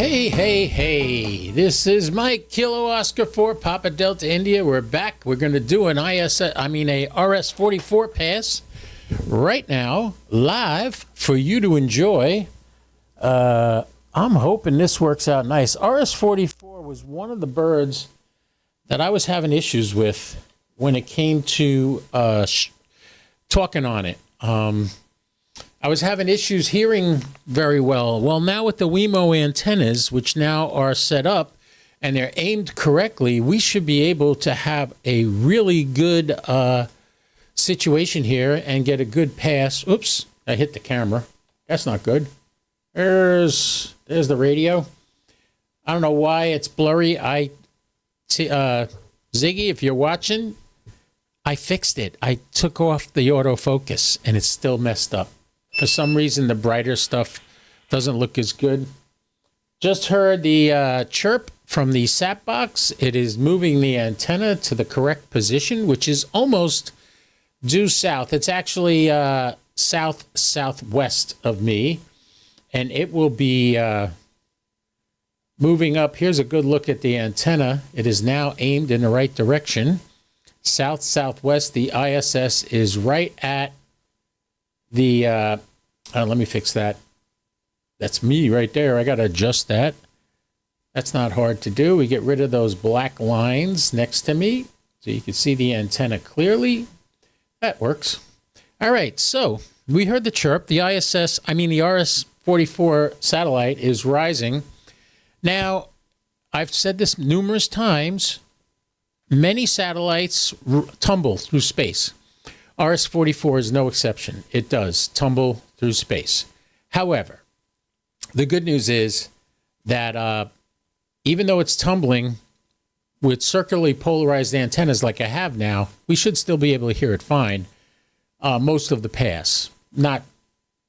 Hey, this is Mike, Kilo Oscar 4, Papa Delta India. We're back. We're going to do a RS-44 pass right now, live, for you to enjoy. I'm hoping this works out nice. RS-44 was one of the birds that I was having issues with when it came to talking on it. I was having issues hearing very well. Well, now with the Wemo antennas, which now are set up and they're aimed correctly, we should be able to have a really good situation here and get a good pass. Oops, I hit the camera. That's not good. There's the radio. I don't know why it's blurry. Ziggy, if you're watching, I fixed it. I took off the autofocus and it's still messed up. For some reason, the brighter stuff doesn't look as good. Just heard the chirp from the sat box. It is moving the antenna to the correct position, which is almost due south. It's actually southwest of me, and it will be moving up. Here's a good look at the antenna. It is now aimed in the right direction. Southwest. The ISS is right at the let me fix that. That's me right there. I got to adjust that. That's not hard to do. We get rid of those black lines next to me so you can see the antenna clearly. That works. All right, so we heard the chirp. The the RS-44 satellite is rising. Now, I've said this numerous times. Many satellites tumble through space. RS-44 is no exception. It does tumble through space. However, the good news is that even though it's tumbling with circularly polarized antennas like I have now, we should still be able to hear it fine most of the pass. I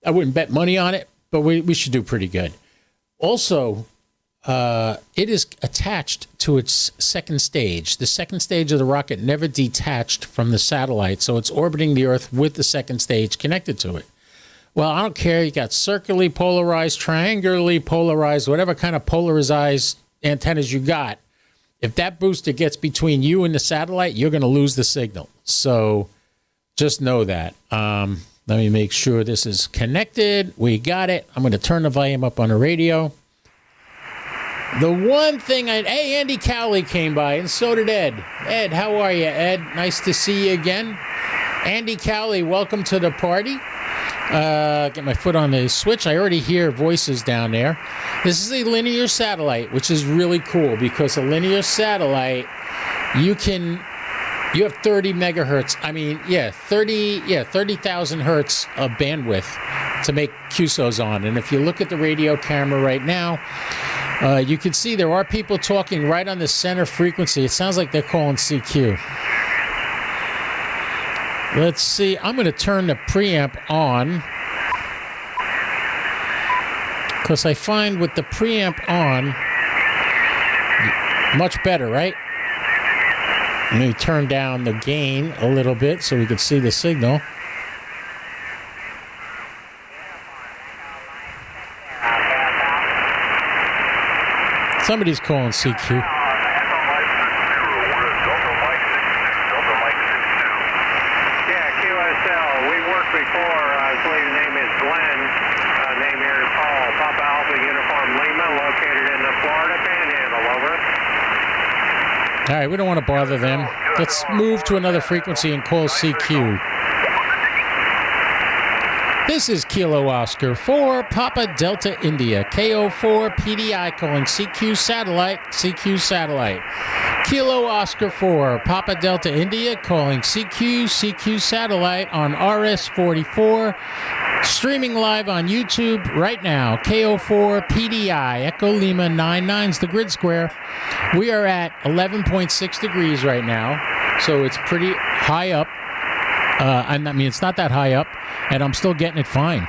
wouldn't bet money on it, but we should do pretty good. Also, it is attached to its second stage. The second stage of the rocket never detached from the satellite, so it's orbiting the Earth with the second stage connected to it. Well, I don't care. You got circularly polarized, triangularly polarized, whatever kind of polarized antennas you got. If that booster gets between you and the satellite, you're going to lose the signal. So just know that. Let me make sure this is connected. We got it. I'm going to turn the volume up on the radio. The one thing hey, Andy Cowley came by, and so did Ed. Ed, how are you, Ed? Nice to see you again. Andy Cowley, welcome to the party. Get my foot on the switch. I already hear voices down there. This is a linear satellite, which is really cool because a linear satellite, you have 30 megahertz. 30,000 hertz of bandwidth to make QSOs on. And if you look at the radio camera right now, you can see there are people talking right on the center frequency. It sounds like they're calling CQ. Let's see. I'm going to turn the preamp on because I find with the preamp on, much better, right? Let me turn down the gain a little bit so we can see the signal. Somebody's calling CQ. All right, we don't want to bother them. Let's move to another frequency and call CQ. This is Kilo Oscar 4, Papa Delta India, KO4 PDI calling CQ satellite. Kilo Oscar 4, Papa Delta India calling CQ satellite on RS-44. Streaming live on YouTube right now, KO4 PDI, Echo Lima 99's the grid square. We are at 11.6 degrees right now, so it's pretty high up. It's not that high up, and I'm still getting it fine.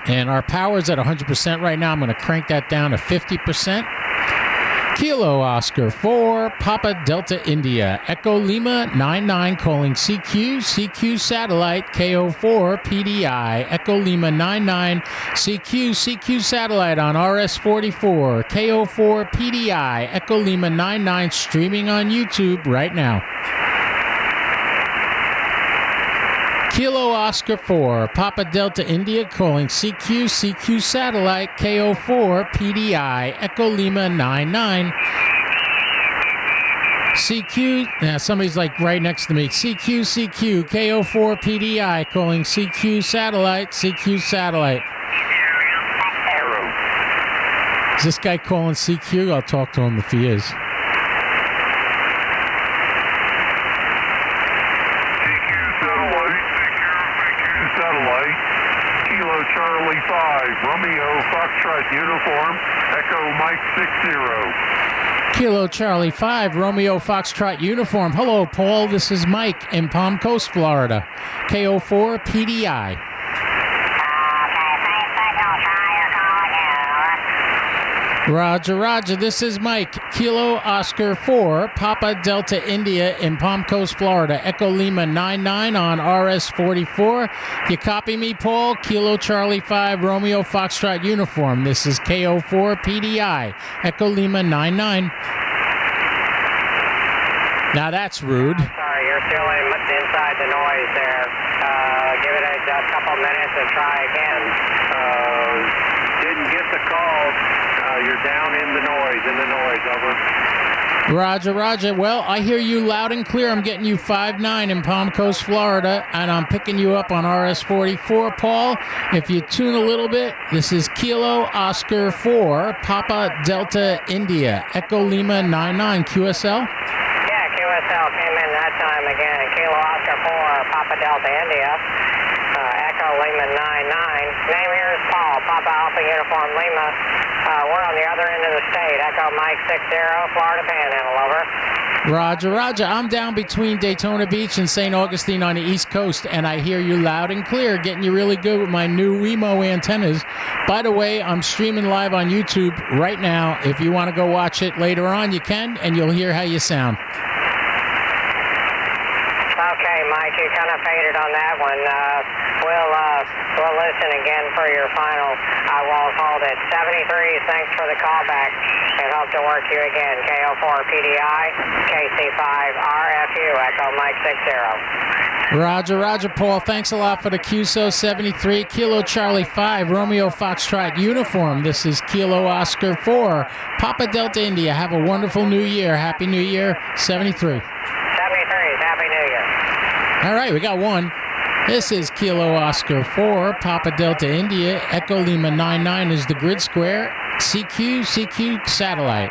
And our power's at 100% right now. I'm going to crank that down to 50%. Kilo Oscar 4, Papa Delta India, Echo Lima 99 calling CQ, CQ Satellite, KO4 PDI, Echo Lima 99, CQ, CQ Satellite on RS44, KO4 PDI, Echo Lima 99 streaming on YouTube right now. Kilo Oscar 4, Papa Delta India calling CQ, CQ Satellite, KO4 PDI, Echo Lima 99. CQ, now somebody's like right next to me. CQ, CQ, KO4 PDI calling CQ Satellite, CQ Satellite. Is this guy calling CQ? I'll talk to him if he is. Charlie 5, Romeo Foxtrot Uniform, Echo Mike 60. Kilo Charlie 5, Romeo Foxtrot Uniform. Hello, Paul. This is Mike in Palm Coast, Florida. KO4 PDI. Roger, Roger. This is Mike. Kilo Oscar 4, Papa Delta India in Palm Coast, Florida. Echo Lima 99 on RS44. You copy me, Paul? Kilo Charlie 5, Romeo Foxtrot Uniform. This is KO4 PDI. Echo Lima 99. Now that's rude. Sorry, you're still inside the noise there. Give it a couple minutes and try again. Didn't get the call. You're down in the noise, over. Roger, Roger. Well, I hear you loud and clear. I'm getting you 5-9 in Palm Coast, Florida, and I'm picking you up on RS44, Paul. If you tune a little bit, this is Kilo Oscar 4, Papa Delta India, Echo Lima 99, QSL. Yeah, QSL came in that time again. Kilo Oscar 4, Papa Delta India, Echo Lima 99. Name here is Paul, Papa Alpha Uniform Lima. We're on the other end of the state. Echo Mike 60, Florida Panhandle, over. Roger, Roger. I'm down between Daytona Beach and St. Augustine on the East Coast, and I hear you loud and clear, getting you really good with my new WeMo antennas. By the way, I'm streaming live on YouTube right now. If you want to go watch it later on, you can, and you'll hear how you sound. Okay, Mike, you kind of faded on that one. We'll listen again for your final. I won't hold it. 73, thanks for the callback, and hope to work you again. KO4 PDI, KC5 RFU, Echo Mike 60. Roger, Roger, Paul. Thanks a lot for the QSO 73, Kilo Charlie 5, Romeo Foxtrot Uniform. This is Kilo Oscar 4, Papa Delta India. Have a wonderful New Year. Happy New Year, 73. 73, Happy New Year. All right, we got one. This is Kilo Oscar 4, Papa Delta India, Echo Lima 99 is the grid square, CQ, CQ Satellite.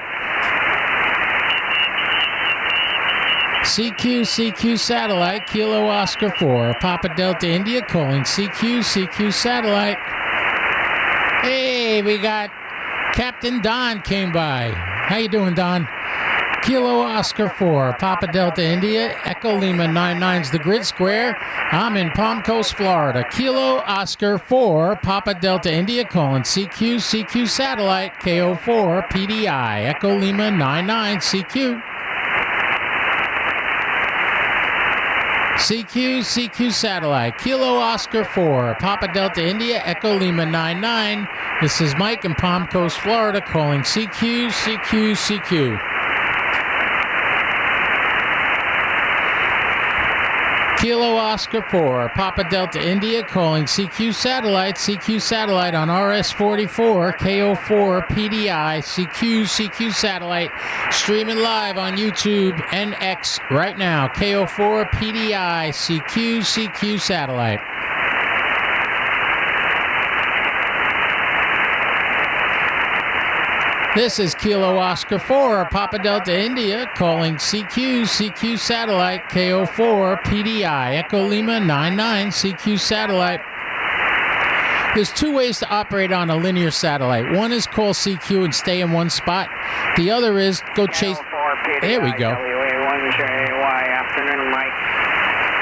CQ, CQ Satellite, Kilo Oscar 4, Papa Delta India calling CQ, CQ Satellite. Hey, we got Captain Don came by. How you doing, Don? Kilo Oscar 4, Papa Delta India, Echo Lima 99's the grid square. I'm in Palm Coast, Florida. Kilo Oscar 4, Papa Delta India calling CQ, CQ Satellite, KO4 PDI, Echo Lima 99 CQ. CQ, CQ Satellite, Kilo Oscar 4, Papa Delta India, Echo Lima 99. This is Mike in Palm Coast, Florida calling CQ, CQ, CQ. Kilo Oscar 4, Papa Delta India calling CQ Satellite on RS44, KO4 PDI, CQ, CQ Satellite, streaming live on YouTube and X right now, KO4 PDI, CQ, CQ Satellite. This is Kilo Oscar 4, Papa Delta India, calling CQ, CQ Satellite, KO4, PDI, Echo Lima 99, CQ Satellite. There's two ways to operate on a linear satellite. One is call CQ and stay in one spot. The other is go chase... There we go. WA1JAY, afternoon, Mike.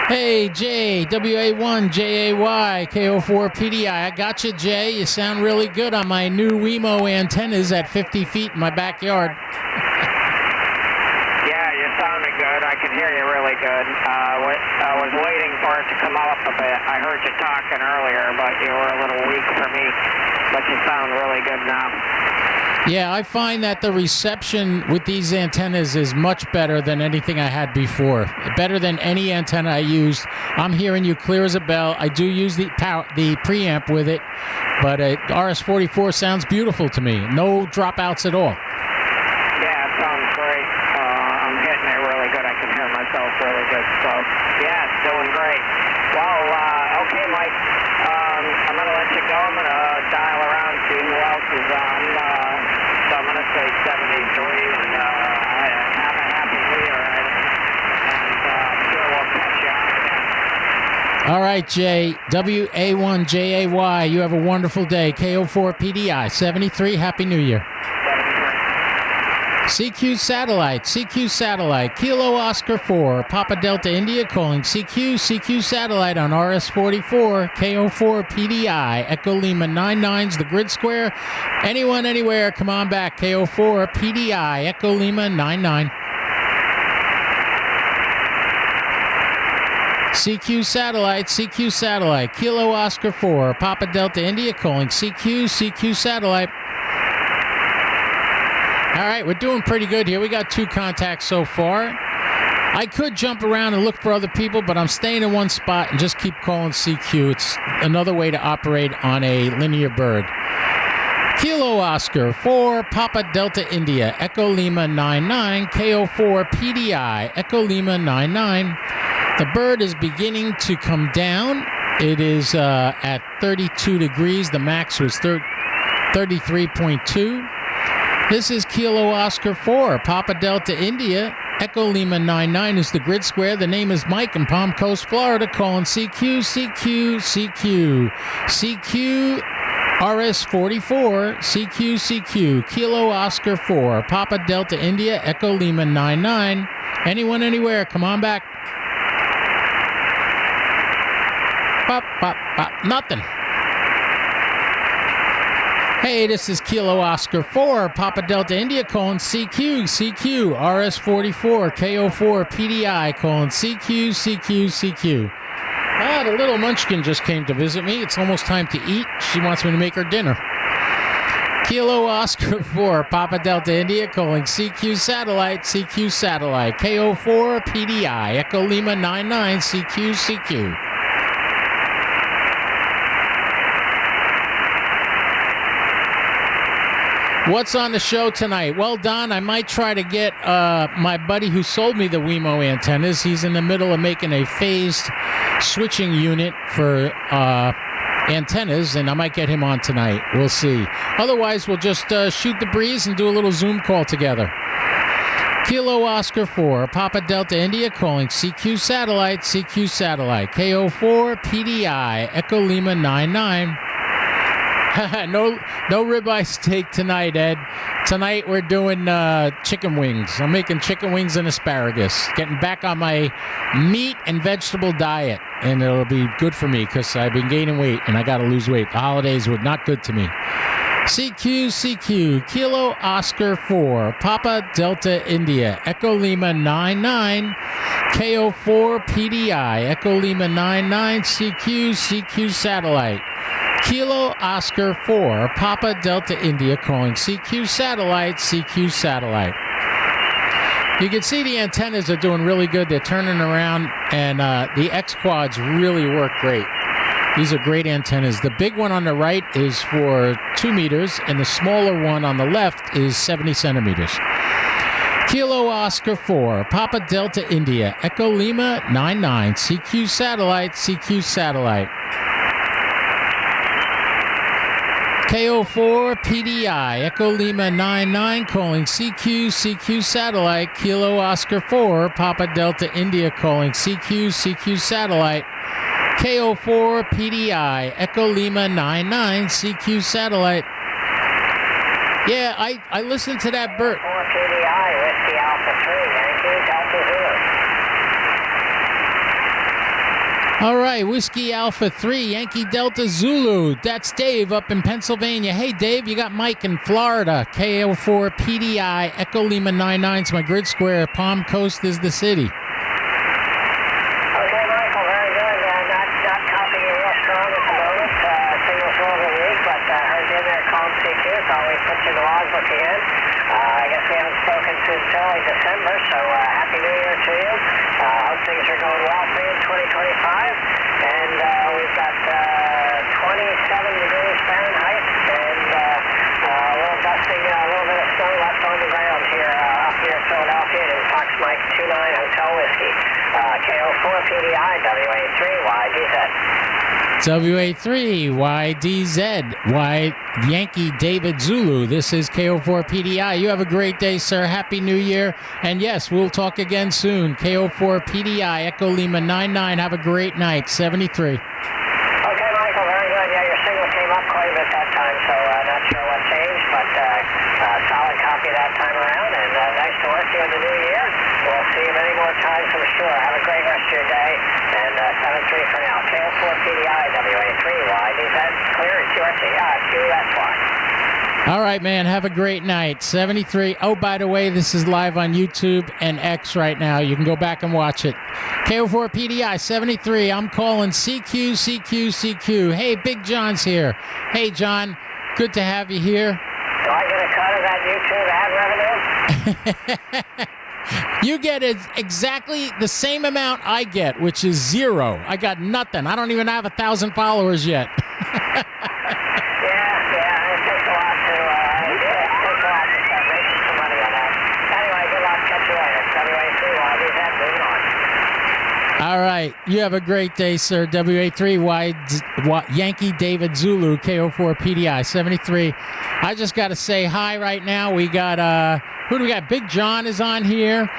Hey, Jay, WA1, JAY, KO4 PDI. I got you, Jay. You sound really good on my new WeMo antennas at 50 feet in my backyard. good. I was waiting for it to come up a bit. I heard you talking earlier, but you were a little weak for me. But you sound really good now. Yeah, I find that the reception with these antennas is much better than anything I had before. Better than any antenna I used. I'm hearing you clear as a bell. I do use the preamp with it, but RS-44 sounds beautiful to me. No dropouts at all. Yeah, it sounds great. I'm hitting it really good. I can hear myself really good. So, yeah, it's doing great. Well, okay, Mike. I'm going to let you go. I'm going to dial around, see who else is on. So I'm going to say 73, and have a happy New Year. And I'm sure we'll catch you on again. All right, Jay. WA1JAY. You have a wonderful day. KO4PDI 73. Happy New Year. CQ Satellite, Kilo Oscar 4, Papa Delta India calling CQ Satellite on RS-44, KO4 PDI, Echo Lima 99's the grid square. Anyone, anywhere, come on back, KO4 PDI, Echo Lima 99. CQ Satellite, Kilo Oscar 4, Papa Delta India calling CQ Satellite. All right, we're doing pretty good here. We got 2 contacts so far. I could jump around and look for other people, but I'm staying in one spot and just keep calling CQ. It's another way to operate on a linear bird. Kilo Oscar 4, Papa Delta India, Echo Lima 99, KO4 PDI, Echo Lima 99. The bird is beginning to come down. It is at 32 degrees. The max was 33.2. This is Kilo Oscar 4, Papa Delta India, Echo Lima 99 is the grid square. The name is Mike in Palm Coast, Florida, calling CQ RS-44, CQ, Kilo Oscar 4, Papa Delta India, Echo Lima 99. Anyone, anywhere, come on back. Pop, pop, pop, nothing. Hey, this is Kilo Oscar 4, Papa Delta India, calling CQ, RS-44, KO4, PDI, calling CQ. Ah, the little munchkin just came to visit me. It's almost time to eat. She wants me to make her dinner. Kilo Oscar 4, Papa Delta India, calling CQ Satellite, KO4, PDI, Echo Lima 99, CQ. What's on the show tonight? Well, Don, I might try to get my buddy who sold me the Wemo antennas. He's in the middle of making a phased switching unit for antennas, and I might get him on tonight. We'll see. Otherwise, we'll just shoot the breeze and do a little Zoom call together. Kilo Oscar 4, Papa Delta India, calling CQ Satellite, KO4 PDI, Echo Lima 99. No ribeye steak tonight, Ed. Tonight we're doing chicken wings. I'm making chicken wings and asparagus. Getting back on my meat and vegetable diet. And it'll be good for me because I've been gaining weight and I got to lose weight. The holidays were not good to me. CQ, Kilo Oscar 4, Papa Delta India, Echo Lima 99, KO4 PDI, Echo Lima 99, CQ Satellite. Kilo Oscar 4, Papa Delta India, calling CQ Satellite. You can see the antennas are doing really good. They're turning around, and the X-Quads really work great. These are great antennas. The big one on the right is for 2 meters, and the smaller one on the left is 70 centimeters. Kilo Oscar 4, Papa Delta India, Echo Lima 99, CQ Satellite. KO4 PDI, Echo Lima 99, calling CQ Satellite, Kilo Oscar 4, Papa Delta India, calling CQ Satellite, KO4 PDI, Echo Lima 99, CQ Satellite. Yeah, I listened to that bird. 4 PDI, Whiskey Alpha 3, Yankee Delta Zulu. All right, Whiskey Alpha 3, Yankee Delta Zulu. That's Dave up in Pennsylvania. Hey, Dave, you got Mike in Florida. KO4 PDI, Echo Lima 99's my grid square. Palm Coast is the city. It's early December, so Happy New Year to you. Hope things are going well for you in 2025. And we've got 27 degrees Fahrenheit and a little dusting, a little bit of snow left on the ground here up near Philadelphia in Fox Mike 29 Hotel Whiskey. KO4 PDI WA3YDZ. WA3YDZ, Y Yankee David Zulu. This is KO4 PDI. You have a great day, sir. Happy New Year. And yes, we'll talk again soon. KO4 PDI, Echo Lima 99. Have a great night. 73. Okay, Michael, very good. Yeah, your signal came up quite a bit that time, so not sure what changed, but solid copy that time around. And nice to work you in the new year. We'll see you many more times, I'm sure. Have a great rest of your day. And 7-3 for now. KO4 PDI, WA3YDZ, clear QSY. All right, man. Have a great night. 73. Oh, by the way, this is live on YouTube and X right now. You can go back and watch it. KO4 PDI 73. I'm calling CQ. Hey, Big John's here. Hey, John. Good to have you here. Do I get a cut of that YouTube ad revenue? You get exactly the same amount I get, which is 0. I got nothing. I don't even have 1,000 followers yet. Yeah, it takes a lot to start making some money on that. Anyway, good luck. Catch you later. WA3YDZ, moving on. All right. You have a great day, sir. WA3Y Yankee David Zulu, KO4 PDI 73. I just got to say hi right now. We got, who do we got? Big John is on here.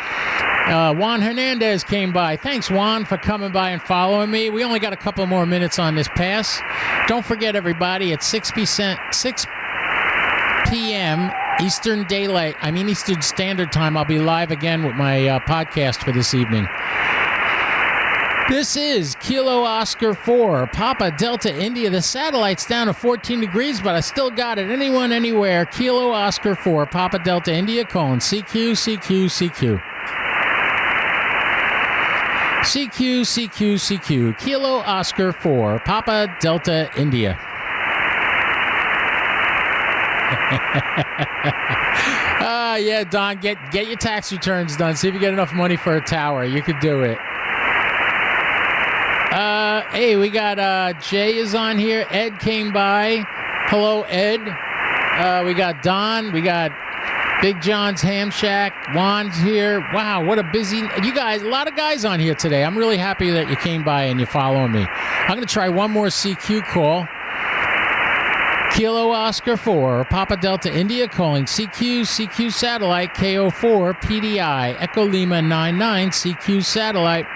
Juan Hernandez came by. Thanks, Juan, for coming by and following me. We only got a couple more minutes on this pass. Don't forget, everybody, at 6 p.m. Eastern Standard Time, I'll be live again with my podcast for this evening. This is Kilo Oscar 4, Papa Delta India. The satellite's down to 14 degrees, but I still got it. Anyone, anywhere. Kilo Oscar 4, Papa Delta India, colon CQ. Kilo Oscar 4, Papa Delta India. Yeah, Don, get your tax returns done. See if you get enough money for a tower. You could do it. Hey, we got Jay is on here. Ed came by. Hello, Ed. We got Don. We got Big John's Ham Shack. Juan's here. Wow, what a busy... You guys, a lot of guys on here today. I'm really happy that you came by and you're following me. I'm going to try one more CQ call. Kilo Oscar 4, Papa Delta India, calling CQ Satellite, KO4 PDI, Echo Lima 99, CQ Satellite.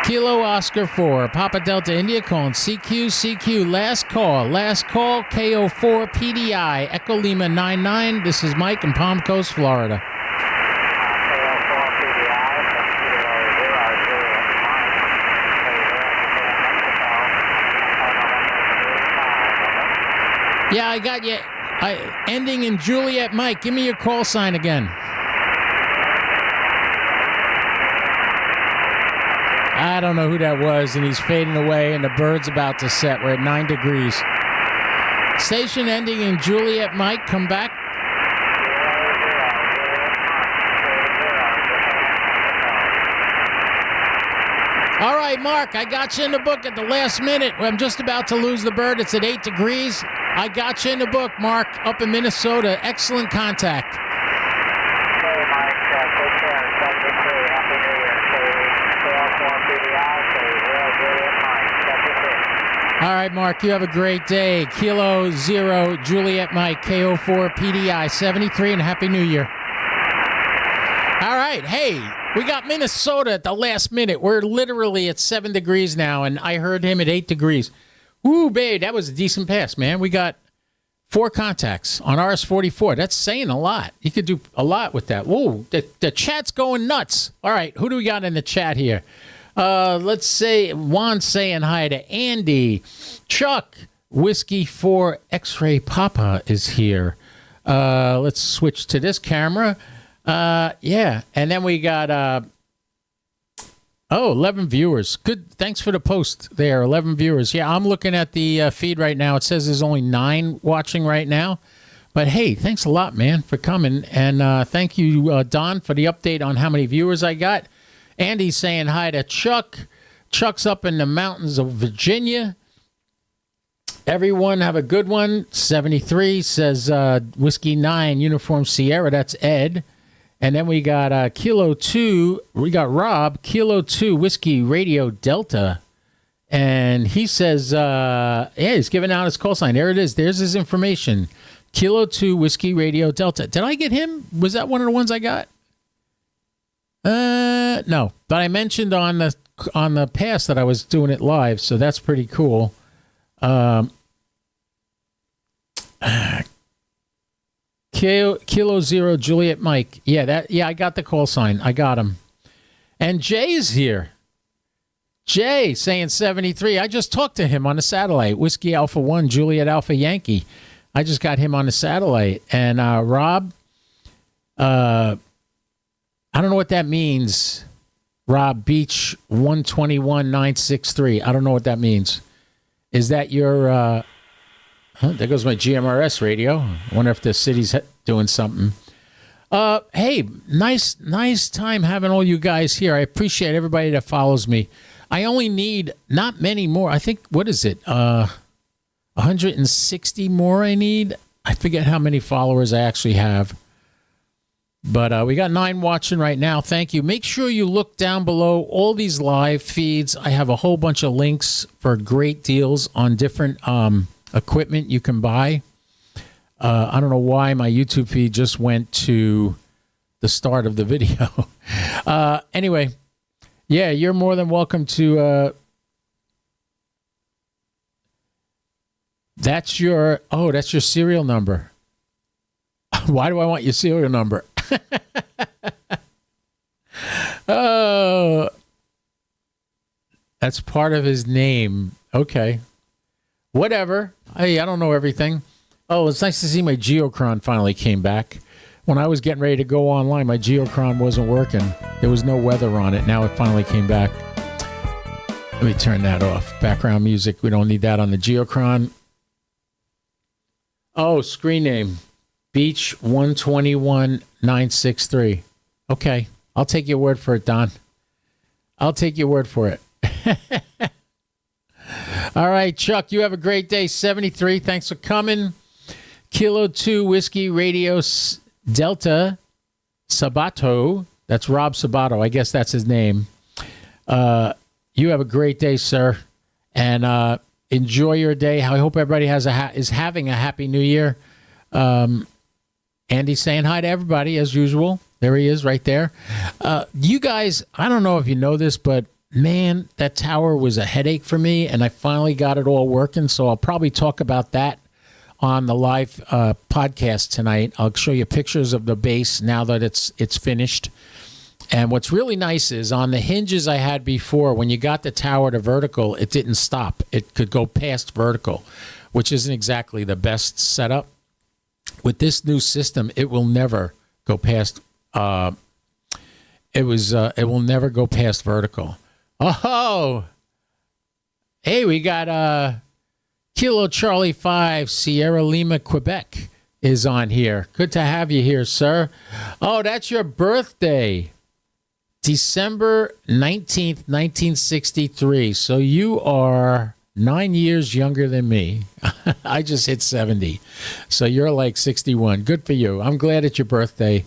Kilo Oscar 4, Papa Delta India, calling CQ. Last call, KO4 PDI, Echo Lima 99. This is Mike in Palm Coast, Florida. Yeah, I got you. Ending in Juliet Mike. Give me your call sign again. I don't know who that was, and he's fading away, and the bird's about to set. We're at 9 degrees. Station ending in Juliet Mike. Come back. All right, Mark, I got you in the book at the last minute. I'm just about to lose the bird. It's at 8 degrees. I got you in the book, Mark, up in Minnesota. Excellent contact. Hey, Mike, take care. 73. Happy New Year. KO4 PDI, Juliet Mike, 73. All right, Mark, you have a great day. Kilo 0, Juliet Mike, KO4 PDI, 73, and Happy New Year. All right, hey, we got Minnesota at the last minute. We're literally at 7 degrees now, and I heard him at 8 degrees. Woo, babe, that was a decent pass, man. We got 4 contacts on RS-44. That's saying a lot. You could do a lot with that. Whoa, the chat's going nuts. All right, who do we got in the chat here? Let's say Juan's saying hi to Andy. Chuck, Whiskey 4 X-Ray Papa is here. Let's switch to this camera. Yeah, and then we got 11 viewers. Good. Thanks for the post there. 11 viewers. Yeah, I'm looking at the feed right now. It says there's only 9 watching right now, But hey, thanks a lot, man, for coming. And thank you, Don, for the update on how many viewers I got. Andy's saying hi to Chuck. Chuck's up in the mountains of Virginia. Everyone have a good one. 73 says Whiskey 9, Uniform Sierra. That's Ed. And then we got Kilo 2. We got Rob, Kilo 2, Whiskey Radio Delta. And he says, yeah, he's giving out his call sign. There it is. There's his information. Kilo 2, Whiskey Radio Delta. Did I get him? Was that one of the ones I got? No. But I mentioned on the past that I was doing it live, so that's pretty cool. Kilo 0 Juliet Mike. Yeah, I got the call sign. I got him. And Jay is here. Jay saying 73. I just talked to him on the satellite. Whiskey Alpha 1 Juliet Alpha Yankee. I just got him on the satellite. And Rob, I don't know what that means. Rob Beach 121963. I don't know what that means. Is that your there goes my GMRS radio. I wonder if the city's doing something. Hey, nice time having all you guys here. I appreciate everybody that follows me. I only need not many more. I think, what is it? 160 more I need. I forget how many followers I actually have. But we got 9 watching right now. Thank you. Make sure you look down below all these live feeds. I have a whole bunch of links for great deals on different equipment you can buy. I don't know why my YouTube feed just went to the start of the video. Anyway, yeah, you're more than welcome to... That's your serial number. Why do I want your serial number? Oh, that's part of his name. Okay. Whatever. Hey, I don't know everything. Oh, it's nice to see my Geocron finally came back. When I was getting ready to go online, my Geocron wasn't working. There was no weather on it. Now it finally came back. Let me turn that off. Background music. We don't need that on the Geocron. Oh, screen name. Beach 121963. Okay. I'll take your word for it, Don. I'll take your word for it. All right, Chuck, you have a great day. 73. Thanks for coming. Kilo 2 Whiskey Radio Delta Sabato. That's Rob Sabato. I guess that's his name. You have a great day, sir. And enjoy your day. I hope everybody is having a happy new year. Andy's saying hi to everybody as usual. There he is right there. You guys, I don't know if you know this, but man, that tower was a headache for me, and I finally got it all working. So I'll probably talk about that on the live podcast tonight. I'll show you pictures of the base now that it's finished. And what's really nice is on the hinges I had before, when you got the tower to vertical, it didn't stop. It could go past vertical, which isn't exactly the best setup. With this new system, it will never go past. It will never go past vertical. Oh, hey, we got Kilo Charlie 5 Sierra Lima Quebec is on here. Good to have you here, sir. Oh, that's your birthday. December 19th, 1963. So you are 9 years younger than me. I just hit 70. So you're like 61. Good for you. I'm glad it's your birthday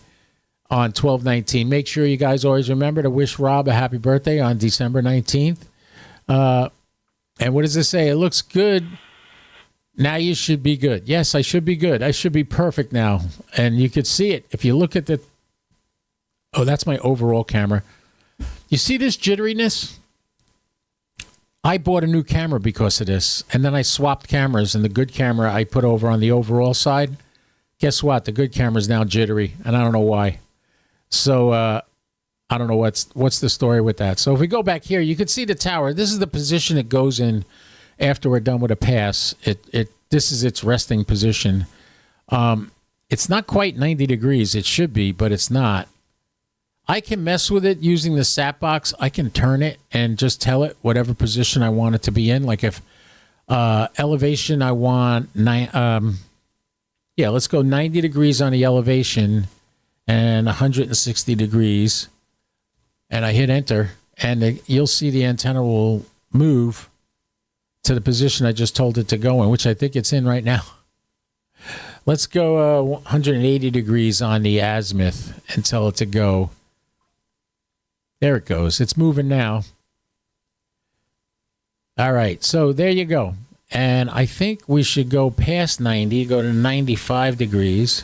on 12/19. Make sure you guys always remember to wish Rob a happy birthday on December 19th. And what does it say? It looks good. Now you should be good. Yes, I should be good. I should be perfect now. And you could see it. If you look at the... Oh, that's my overall camera. You see this jitteriness? I bought a new camera because of this. And then I swapped cameras. And the good camera I put over on the overall side. Guess what? The good camera is now jittery. And I don't know why. So I don't know what's the story with that. So if we go back here, you can see the tower. This is the position it goes in after we're done with a pass. This is its resting position. It's not quite 90 degrees. It should be, but it's not. I can mess with it using the sat box. I can turn it and just tell it whatever position I want it to be in. Like if elevation I want Yeah, let's go 90 degrees on the elevation and 160 degrees. And I hit enter, and you'll see the antenna will move to the position I just told it to go in, which I think it's in right now. Let's go 180 degrees on the azimuth and tell it to go. There it goes. It's moving now. All right, so there you go. And I think we should go past 90, go to 95 degrees.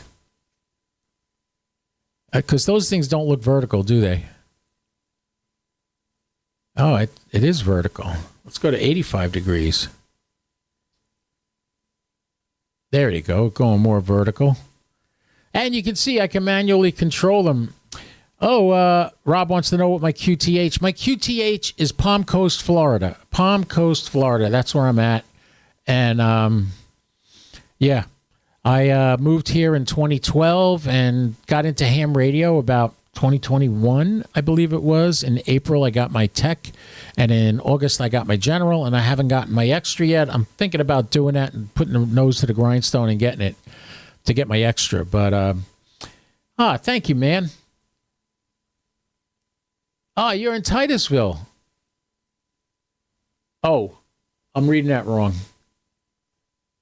Because those things don't look vertical, do they? Oh, it is vertical. Let's go to 85 degrees. There you go, going more vertical. And you can see I can manually control them. Oh, Rob wants to know what my QTH. My QTH is Palm Coast, Florida. Palm Coast, Florida. That's where I'm at. And, yeah, I moved here in 2012 and got into ham radio about 2021, I believe it was. In April, I got my tech, and in August, I got my general, and I haven't gotten my extra yet. I'm thinking about doing that and putting the nose to the grindstone and getting it to get my extra. But, thank you, man. You're in Titusville. Oh, I'm reading that wrong.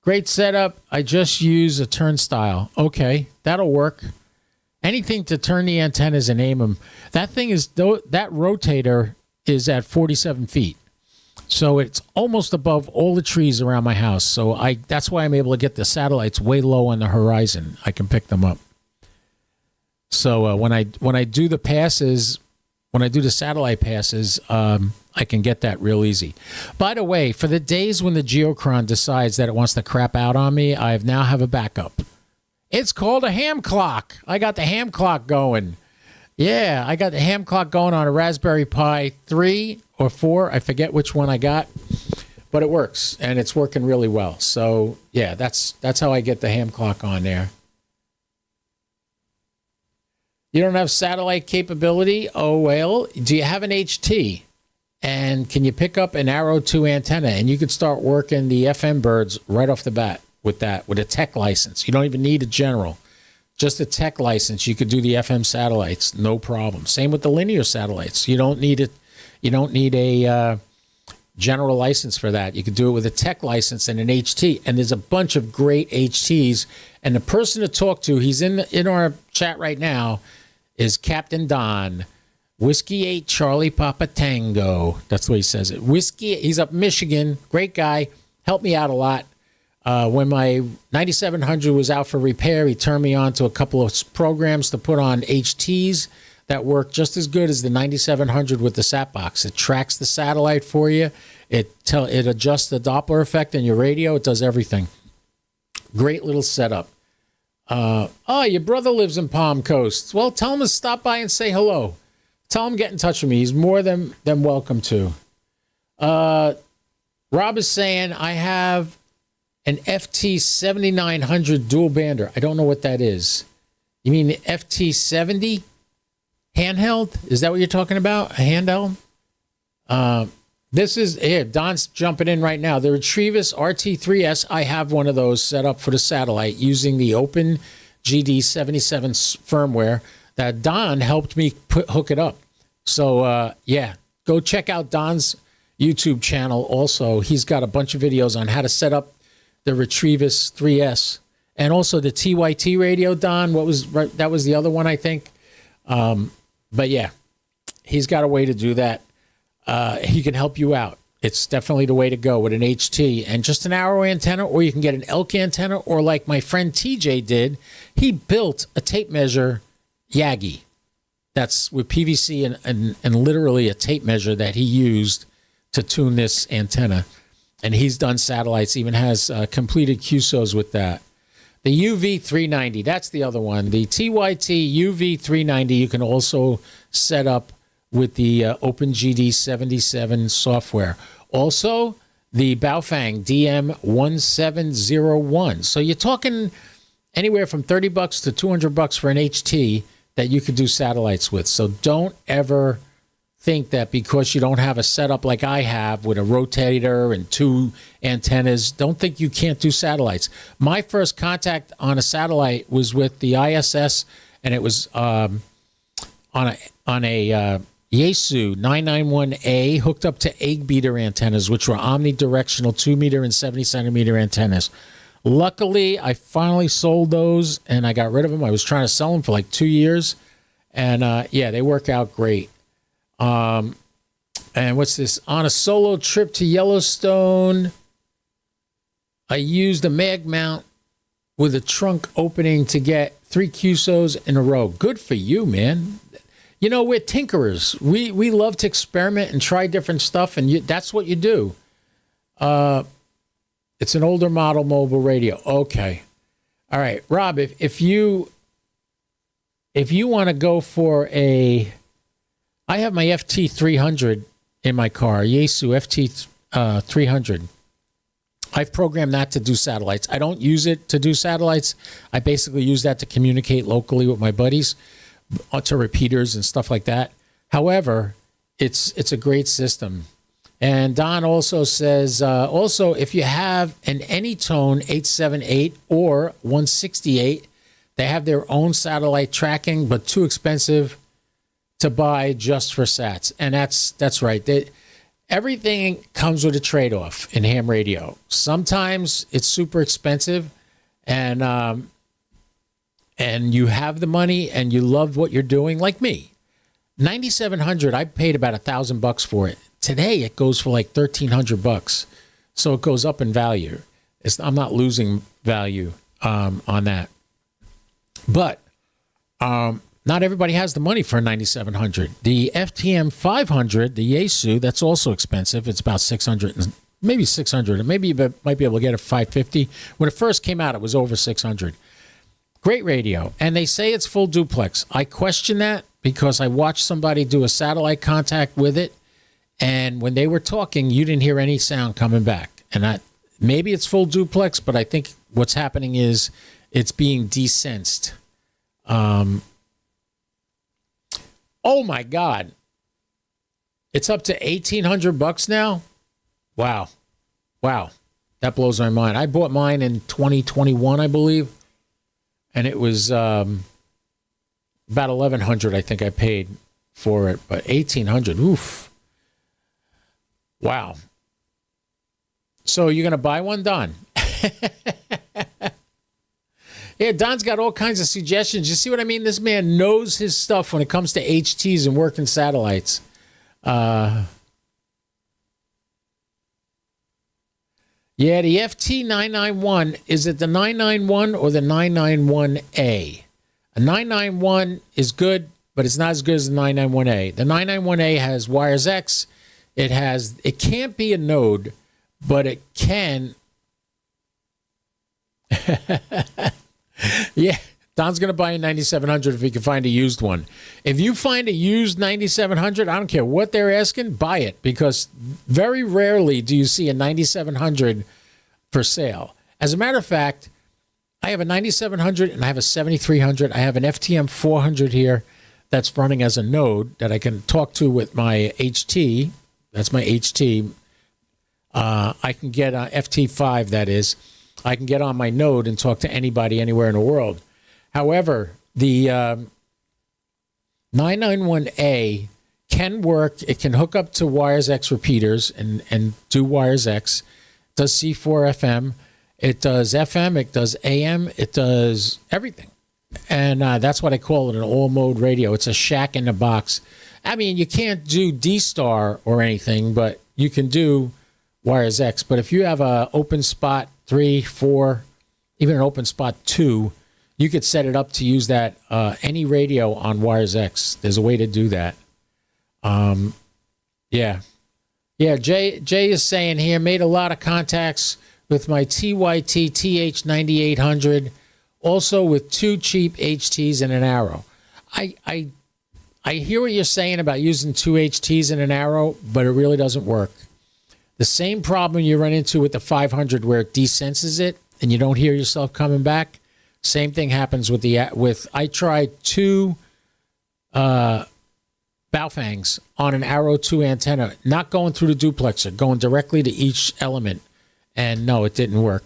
Great setup. I just use a turnstile. Okay, that'll work. Anything to turn the antennas and aim them. That thing is, that rotator is at 47 feet. So it's almost above all the trees around my house. So that's why I'm able to get the satellites way low on the horizon. I can pick them up. So when I do the passes, when I do the satellite passes, I can get that real easy. By the way, for the days when the Geochron decides that it wants to crap out on me, I now have a backup. It's called a ham clock. I got the ham clock going. Yeah, I got the ham clock going on a Raspberry Pi 3 or 4. I forget which one I got, but it works, and it's working really well. So, yeah, that's how I get the ham clock on there. You don't have satellite capability? Oh, well, do you have an HT? And can you pick up an Arrow 2 antenna? And you could start working the FM birds right off the bat with a tech license. You don't even need a general. Just a tech license. You could do the FM satellites, no problem. Same with the linear satellites. You don't need it. You don't need a general license for that. You could do it with a tech license and an HT. And there's a bunch of great HTs. And the person to talk to, he's in our chat right now, is Captain Don. Whiskey 8 Charlie Papa Tango. That's the way he says it. Whiskey. He's up Michigan. Great guy. Helped me out a lot. When my 9700 was out for repair, he turned me on to a couple of programs to put on HTs that work just as good as the 9700 with the sat box. It tracks the satellite for you. It adjusts the Doppler effect in your radio. It does everything. Great little setup. Your brother lives in Palm Coast. Well, tell him to stop by and say hello. Tell him get in touch with me. He's more than welcome to. Rob is saying I have an FT 7900 dual bander. I don't know what that is. You mean the FT 70 handheld? Is that what you're talking about? A handheld? This is here. Don's jumping in right now. The Retrievus RT3S. I have one of those set up for the satellite using the Open GD 77 firmware that Don helped me hook it up. So yeah, go check out Don's YouTube channel. Also, he's got a bunch of videos on how to set up the Retrievus 3S and also the TYT radio. Don, that was the other one, I think. But yeah, he's got a way to do that. He can help you out. It's definitely the way to go with an HT and just an Arrow antenna, or you can get an elk antenna, or like my friend TJ did, he built a tape measure Yagi. That's with PVC and literally a tape measure that he used to tune this antenna. And he's done satellites, even has completed QSOs with that. The UV390, that's the other one. The TYT UV390 you can also set up with the OpenGD 77 software. Also, the Baofeng DM1701. So you're talking anywhere from $30 to $200 for an HT that you could do satellites with. So don't ever think that because you don't have a setup like I have with a rotator and 2 antennas, don't think you can't do satellites. My first contact on a satellite was with the ISS, and it was on a Yaesu 991A hooked up to egg beater antennas, which were omnidirectional 2 meter and 70 centimeter antennas. Luckily, I finally sold those, and I got rid of them. I was trying to sell them for like 2 years, and they work out great. And what's this? On a solo trip to Yellowstone, I used a mag mount with a trunk opening to get 3 QSOs in a row. Good for you, man. You know, we're tinkerers. We love to experiment and try different stuff, and that's what you do. It's an older model mobile radio. Okay. All right, Rob, if you want to go for I have my FT300 in my car, Yaesu FT300. I've programmed that to do satellites. I don't use it to do satellites. I basically use that to communicate locally with my buddies, to repeaters and stuff like that. However, it's a great system. And Don also says, if you have an Anytone 878 or 168, they have their own satellite tracking, but too expensive to buy just for sats. And that's right. Everything comes with a trade-off in ham radio. Sometimes it's super expensive, and you have the money and you love what you're doing, like me. 9700, I paid about $1,000 for it. Today it goes for like $1,300, so it goes up in value. I'm not losing value on that, but not everybody has the money for a 9700. The FTM 500, the Yaesu, that's also expensive. It's about 600, maybe 600. Maybe you might be able to get a 550. When it first came out, it was over 600. Great radio, and they say it's full duplex. I question that because I watched somebody do a satellite contact with it, and when they were talking, you didn't hear any sound coming back. And maybe it's full duplex, but I think what's happening is it's being desensed. Oh my God. It's up to $1,800 now? Wow. That blows my mind. I bought mine in 2021, I believe. And it was about $1,100, I think I paid for it. But $1,800, oof. Wow. So you're going to buy one, Don? Yeah, Don's got all kinds of suggestions. You see what I mean? This man knows his stuff when it comes to HTs and working satellites. Yeah, the FT991, is it the 991 or the 991A? A 991 is good, but it's not as good as the 991A. The 991A has wires X. It can't be a node, but it can. Yeah, Don's going to buy a 9700 if he can find a used one. If you find a used 9700, I don't care what they're asking, buy it, because very rarely do you see a 9700 for sale. As a matter of fact, I have a 9700 and I have a 7300. I have an FTM 400 here that's running as a node that I can talk to with my HT. That's my HT. I can get a FT5, that is. I can get on my node and talk to anybody anywhere in the world. However, the 991A can work. It can hook up to wires X repeaters and do wires X. It does C4 FM. It does FM. It does AM. It does everything. And that's what I call it, an all-mode radio. It's a shack in the box. I mean, you can't do D-Star or anything, but you can do wires X. But if you have an open spot 3, 4, even an open spot 2, you could set it up to use that any radio on wires X. There's a way to do that. Yeah. Jay is saying here, made a lot of contacts with my TYT TH9800, also with 2 cheap HTs and an Arrow. I hear what you're saying about using 2 HTs and an Arrow, but it really doesn't work. The same problem you run into with the 500 where it desenses it and you don't hear yourself coming back, same thing happens with I tried 2 Baofangs on an Arrow 2 antenna, not going through the duplexer, going directly to each element. And no, it didn't work.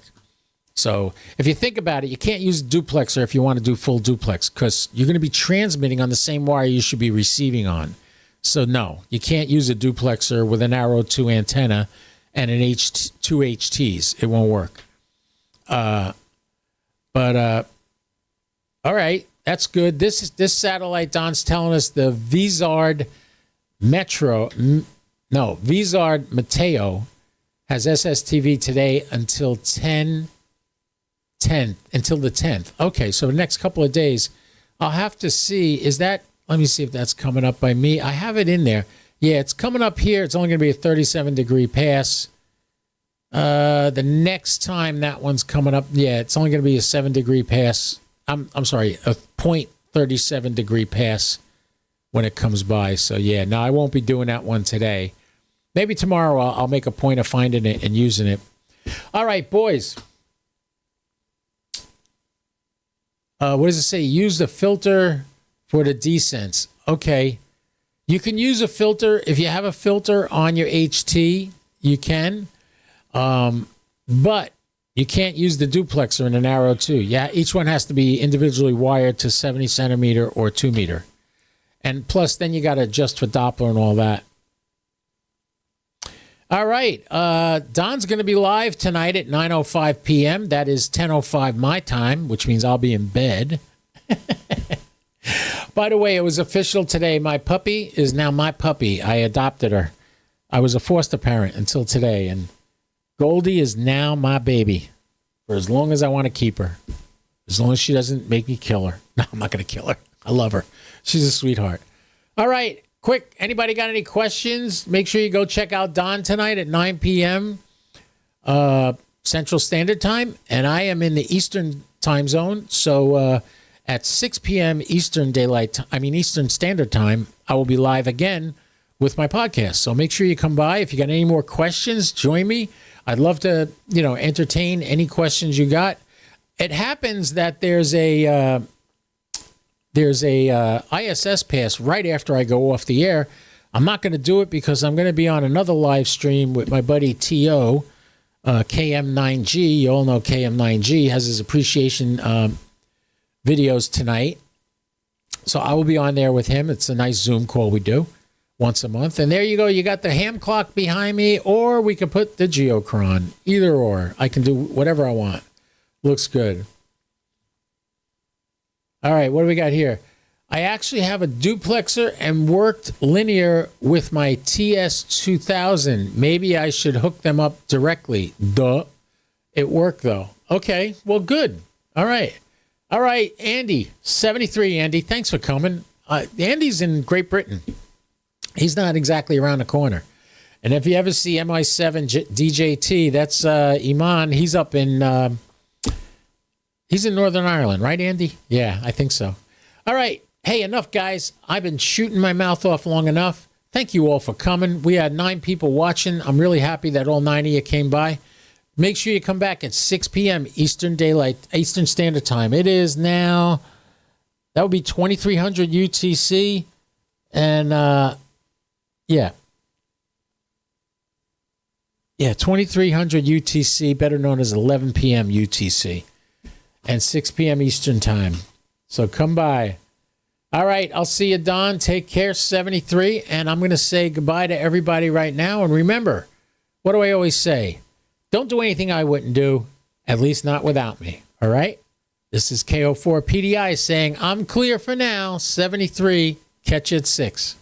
So if you think about it, you can't use a duplexer if you want to do full duplex because you're going to be transmitting on the same wire you should be receiving on. So no, you can't use a duplexer with an Arrow 2 antenna and two HTs. It won't work. All right, that's good. This satellite, Don's telling us, the Vizard Mateo has SSTV today until until the 10th. Okay, so the next couple of days, I'll have to see. Let me see if that's coming up by me. I have it in there. Yeah, it's coming up here. It's only going to be a 37-degree pass. The next time that one's coming up, yeah, it's only going to be a 7-degree pass. I'm sorry, a 0.37-degree pass when it comes by. So, yeah, no, I won't be doing that one today. Maybe tomorrow I'll make a point of finding it and using it. All right, boys. What does it say? Use the filter for the descents. Okay. You can use a filter. If you have a filter on your HT, you can. But you can't use the duplexer in an Arrow 2. Yeah, each one has to be individually wired to 70 centimeter or 2 meter. And plus, then you got to adjust for Doppler and all that. All right. Don's going to be live tonight at 9:05 p.m. That is 10:05 my time, which means I'll be in bed. By the way, it was official today. My puppy is now my puppy. I adopted her. I was a foster parent until today, and Goldie is now my baby for as long as I want to keep her. As long as she doesn't make me kill her. No, I'm not going to kill her. I love her. She's a sweetheart. All right. Quick, anybody got any questions? Make sure you go check out Don tonight at 9 p.m. Central Standard Time. And I am in the Eastern time zone. So at 6 p.m. Eastern Standard Time, I will be live again with my podcast. So make sure you come by. If you got any more questions, join me. I'd love to, entertain any questions you got. It happens that there's a ISS pass right after I go off the air. I'm not going to do it because I'm going to be on another live stream with my buddy T.O., KM9G. You all know KM9G has his appreciation videos tonight. So I will be on there with him. It's a nice Zoom call we do once a month. And there you go. You got the ham clock behind me, or we could put the geochron. Either or. I can do whatever I want. Looks good. All right, what do we got here? I actually have a duplexer and worked linear with my TS2000. Maybe I should hook them up directly. Duh. It worked, though. Okay, well, good. All right. All right, Andy, 73, Andy. Thanks for coming. Andy's in Great Britain. He's not exactly around the corner. And if you ever see MI7 DJT, that's Iman. He's up in... He's in Northern Ireland, right, Andy? Yeah, I think so. All right. Hey, enough, guys. I've been shooting my mouth off long enough. Thank you all for coming. We had 9 people watching. I'm really happy that all 9 of you came by. Make sure you come back at 6 p.m. Eastern Standard Time. It is now, that would be 2300 UTC. And, yeah, 2300 UTC, better known as 11 p.m. UTC. And 6 p.m. Eastern Time. So come by. All right, I'll see you, Don. Take care, 73. And I'm going to say goodbye to everybody right now. And remember, what do I always say? Don't do anything I wouldn't do, at least not without me. All right? This is KO4 PDI saying, I'm clear for now, 73. Catch you at 6.